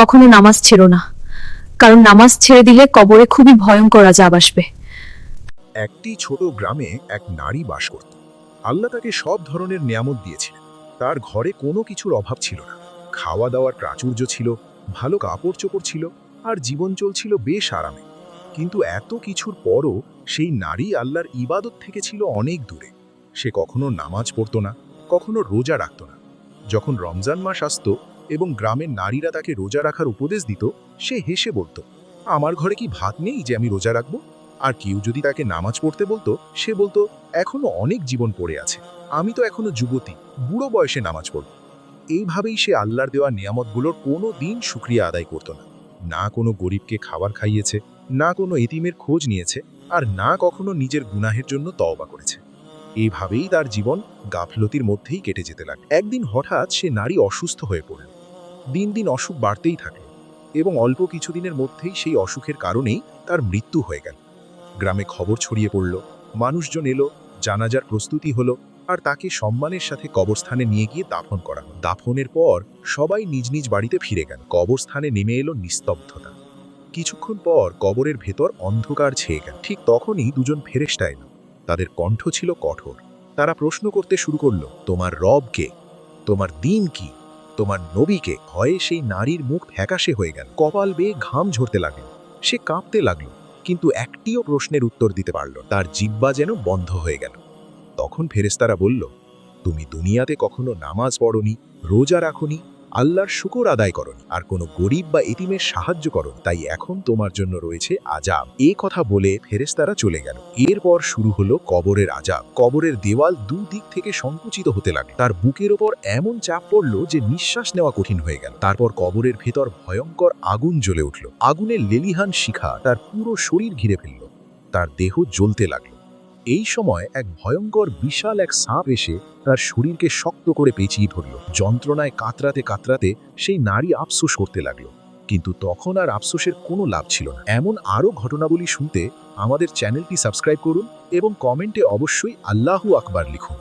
কখনো নামাজ ছেড়ো না, কারণ নামাজ ছেড়ে দিলে কবরে খুবই ভয়ঙ্কর আযাব আসবে। একটি ছোট গ্রামে এক নারী বাস করত। আল্লাহ তাকে সব ধরনের নিয়ামত দিয়েছিলেন। তার ঘরে কোনো কিছুর অভাব ছিল না। খাওয়া দাওয়ার প্রাচুর্য ছিল, ভালো কাপড় চোপড় ছিল, আর জীবন চলছিল বেশ আরামে। কিন্তু এত কিছুর পরও সেই নারী আল্লাহর ইবাদত থেকে ছিল অনেক দূরে। সে কখনো নামাজ পড়তো না, কখনো রোজা রাখত না। যখন রমজান মাস আসত এবং গ্রামের নারীরা তাকে রোজা রাখার উপদেশ দিত, সে হেসে বলতো, আমার ঘরে কি ভাত নেই যে আমি রোজা রাখবো? আর কেউ যদি তাকে নামাজ পড়তে বলতো, সে বলতো, এখনো অনেক জীবন পড়ে আছে, আমি তো এখনো যুবতী, বুড়ো বয়সে নামাজ পড়ব। এইভাবেই সে আল্লাহর দেওয়া নিয়ামতগুলোর কোনো দিন শুকরিয়া আদায় করত না। না কোনো গরিবকে খাবার খাইয়েছে, না কোনো এতিমের খোঁজ নিয়েছে, আর না কখনো নিজের গুনাহের জন্য তওবা করেছে। এইভাবেই তার জীবন গাফলতির মধ্যেই কেটে যেতে লাগল। একদিন হঠাৎ সে নারী অসুস্থ হয়ে পড়ল। দিন দিন অসুখ বাড়তেই থাকল এবং অল্প কিছুদিনের মধ্যেই সেই অসুখের কারণেই তার মৃত্যু হয়ে গেল। গ্রামে খবর ছড়িয়ে পড়ল, মানুষজন এলো, জানাজার প্রস্তুতি হলো, আর তাকে সম্মানের সাথে কবরস্থানে নিয়ে গিয়ে দাফন করা হলো। দাফনের পর সবাই নিজ নিজ বাড়িতে ফিরে গেল। কবরস্থানে নেমে এলো নিস্তব্ধতা। কিছুক্ষণ পর কবরের ভেতর অন্ধকার ছেয়ে গেল। ঠিক তখনই দুজন ফেরেশতা এলো। তাদের কণ্ঠ ছিল কঠোর। তারা প্রশ্ন করতে শুরু করলো, তোমার রব কে? তোমার দিন কি? তোমার নবীকে? ভয়ে সেই নারীর মুখ ফ্যাকাশে হয়ে গেল, কপাল বেয়ে ঘাম ঝরতে লাগলো। সে কাঁপতে লাগলো, কিন্তু একটিও প্রশ্নের উত্তর দিতে পারল না। তার জিহ্বা যেন বন্ধ হয়ে গেল। তখন ফেরেশতারা বলল, তুমি দুনিয়াতে কখনো নামাজ পড়নি, রোজা রাখনি, আল্লাহর শুকর আদায় করনি, আর কোনো গরিব বা এতিমের সাহায্য করো, তাই এখন তোমার জন্য রয়েছে আযাব। এই কথা বলে ফেরেশতারা চলে গেল। এরপর শুরু হলো কবরের আযাব। কবরের দেওয়াল দুদিক থেকে সংকুচিত হতে লাগলো। তার বুকের ওপর এমন চাপ পড়ল যে নিঃশ্বাস নেওয়া কঠিন হয়ে গেল। তারপর কবরের ভেতর ভয়ঙ্কর আগুন জ্বলে উঠল। আগুনের লেলিহান শিখা তার পুরো শরীর ঘিরে ফেলল। তার দেহ জ্বলতে লাগলো। এই সময় এক ভয়ঙ্কর বিশাল এক সাপ এসে তার শরীরকে শক্ত করে পেঁচিয়ে ধরল। যন্ত্রণায় কাতরাতে কাতরাতে সেই নারী আফসোস করতে লাগলো, কিন্তু তখন আর আফসোসের কোনো লাভ ছিল না। এমন আরও ঘটনাবলী শুনতে আমাদের চ্যানেলটি সাবস্ক্রাইব করুন এবং কমেন্টে অবশ্যই আল্লাহু আকবার লিখুন।